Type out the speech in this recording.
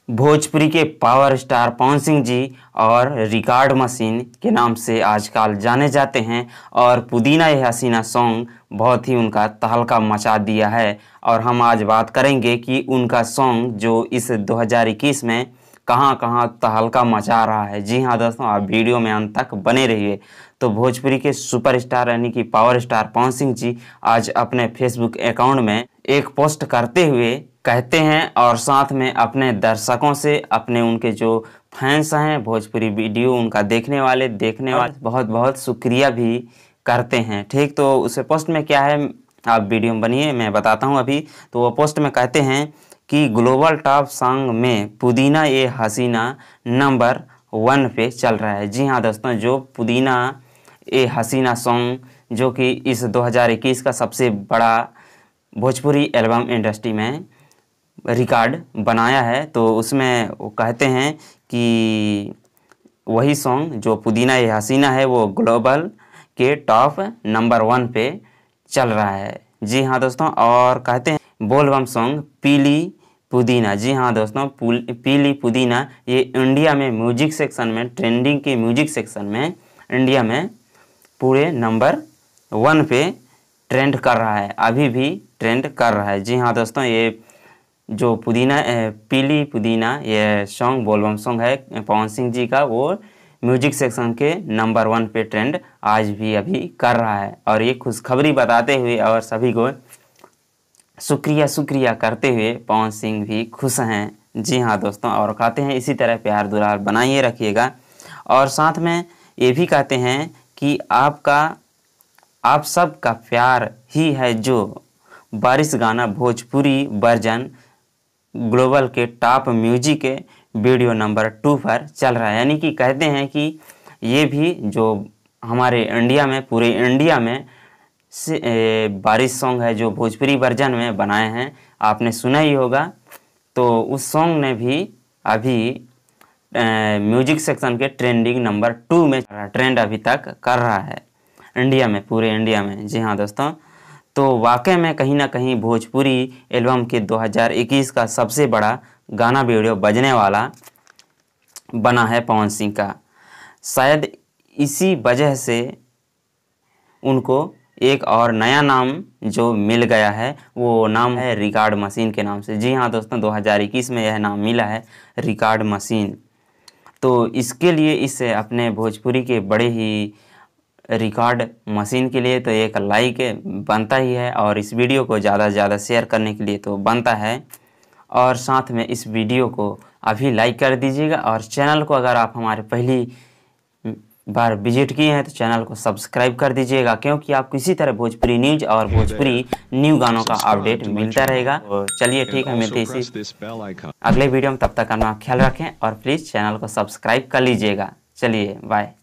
भोजपुरी के power star Pawan Singh ji और record machine के नाम से आजकल जाने जाते हैं और पुदीना ये हसीना सॉन्ग बहुत ही उनका तहलका मचा दिया है। और हम आज बात करेंगे कि उनका सॉन्ग जो इस 2021 में कहां कहां तहलका मचा रहा है। जी हाँ दोस्तों, आप वीडियो में अंत तक बने रहिए। तो भोजपुरी के सुपरस्टार यानी कि पावर स्टार पवन सिंह जी आज अपने फेसबुक अकाउंट में एक पोस्ट करते हुए कहते हैं और साथ में अपने दर्शकों से, अपने उनके जो फैंस हैं, भोजपुरी वीडियो उनका देखने वाले बहुत बहुत शुक्रिया भी करते हैं। ठीक, तो उस पोस्ट में क्या है आप वीडियो में बनिए, मैं बताता हूँ अभी। तो वो पोस्ट में कहते हैं कि ग्लोबल टॉप सॉन्ग में पुदीना ये हसीना नंबर 1 पे चल रहा है। जी हाँ दोस्तों, जो पुदीना ये हसीना सॉन्ग जो कि इस 2021 का सबसे बड़ा भोजपुरी एल्बम इंडस्ट्री में रिकॉर्ड बनाया है, तो उसमें वो कहते हैं कि वही सॉन्ग जो पुदीना ये हसीना है वो ग्लोबल के टॉप नंबर 1 पे चल रहा है। जी हाँ दोस्तों, और कहते हैं बोलबम सॉन्ग पीली पुदीना। जी हाँ दोस्तों, पीली पुदीना ये इंडिया में म्यूजिक सेक्शन में, ट्रेंडिंग के म्यूजिक सेक्शन में इंडिया में पूरे नंबर 1 पे ट्रेंड कर रहा है, अभी भी ट्रेंड कर रहा है। जी हाँ दोस्तों, ये जो पुदीना पीली पुदीना ये सॉन्ग बोलबम सॉन्ग है पवन सिंह जी का, वो म्यूजिक सेक्शन के नंबर 1 पे ट्रेंड आज भी अभी कर रहा है। और ये खुशखबरी बताते हुए और सभी को शुक्रिया करते हुए पवन सिंह भी खुश हैं। जी हाँ दोस्तों, और कहते हैं इसी तरह प्यार दुलार बनाइए रखिएगा। और साथ में ये भी कहते हैं कि आप सब का प्यार ही है जो बारिश गाना भोजपुरी वर्जन ग्लोबल के टॉप म्यूजिक के वीडियो नंबर 2 पर चल रहा है। यानी कि कहते हैं कि ये भी जो हमारे इंडिया में, पूरे इंडिया में बारिश सॉन्ग है जो भोजपुरी वर्जन में बनाए हैं, आपने सुना ही होगा। तो उस सॉन्ग ने भी अभी म्यूजिक सेक्शन के ट्रेंडिंग नंबर 2 में ट्रेंड अभी तक कर रहा है इंडिया में, पूरे इंडिया में। जी हाँ दोस्तों, तो वाकई में कहीं ना कहीं भोजपुरी एल्बम के 2021 का सबसे बड़ा गाना वीडियो बजने वाला बना है पवन सिंह का। शायद इसी वजह से उनको एक और नया नाम जो मिल गया है, वो नाम है रिकॉर्ड मशीन के नाम से। जी हाँ दोस्तों, 2021 में यह नाम मिला है रिकॉर्ड मशीन। तो इसके लिए इस अपने भोजपुरी के बड़े ही रिकॉर्ड मशीन के लिए तो एक लाइक बनता ही है, और इस वीडियो को ज़्यादा से ज़्यादा शेयर करने के लिए तो बनता है। और साथ में इस वीडियो को अभी लाइक कर दीजिएगा, और चैनल को अगर आप हमारे पहली बार विजिट किए हैं तो चैनल को सब्सक्राइब कर दीजिएगा, क्योंकि आपको इसी तरह भोजपुरी न्यूज और भोजपुरी न्यू गानों का अपडेट मिलता रहेगा। तो चलिए ठीक है, मिलते इसी अगले वीडियो में। तब तक अपना ख्याल रखें और प्लीज़ चैनल को सब्सक्राइब कर लीजिएगा। चलिए बाय।